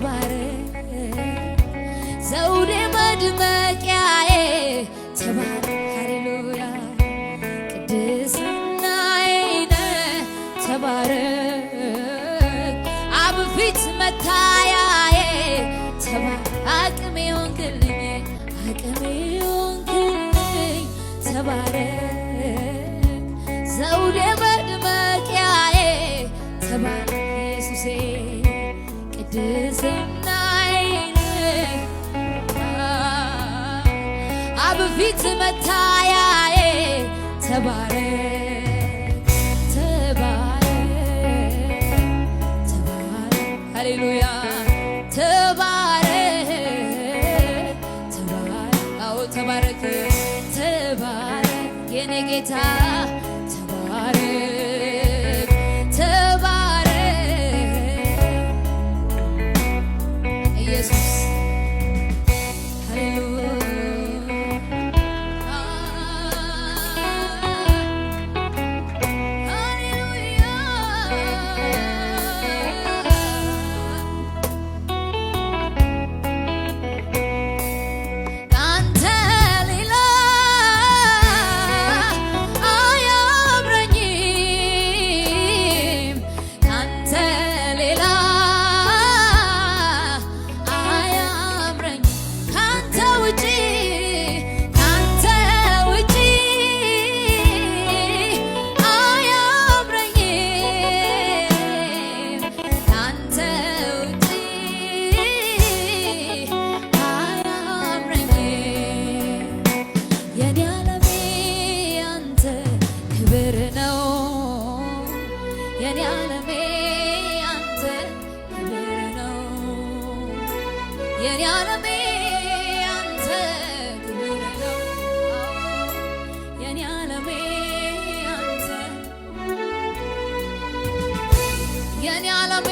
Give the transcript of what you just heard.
ተባረክ ዘውዴ መድመቂያዬ ተባረክ ሃሌሉያ ቅድስናዬ ተባረክ አብ ፊት መታያዬ ተባረክ አቅሜ ሆንክልኝ ተባረክ ዘውዴ መድመቂያዬ ተባረክ ኢየሱሴ ቅድስናዬ አብ ፊት መታያዬ ተባረክ ሃሌሉያ ተባረክ አዎ ተባረክ የኔ ጌታ ተባረክ ኢየሱስ የኔ ዓለሜ አንተ ክብር ነው የኔ ዓለሜ አንተ የኔ ዓለሜ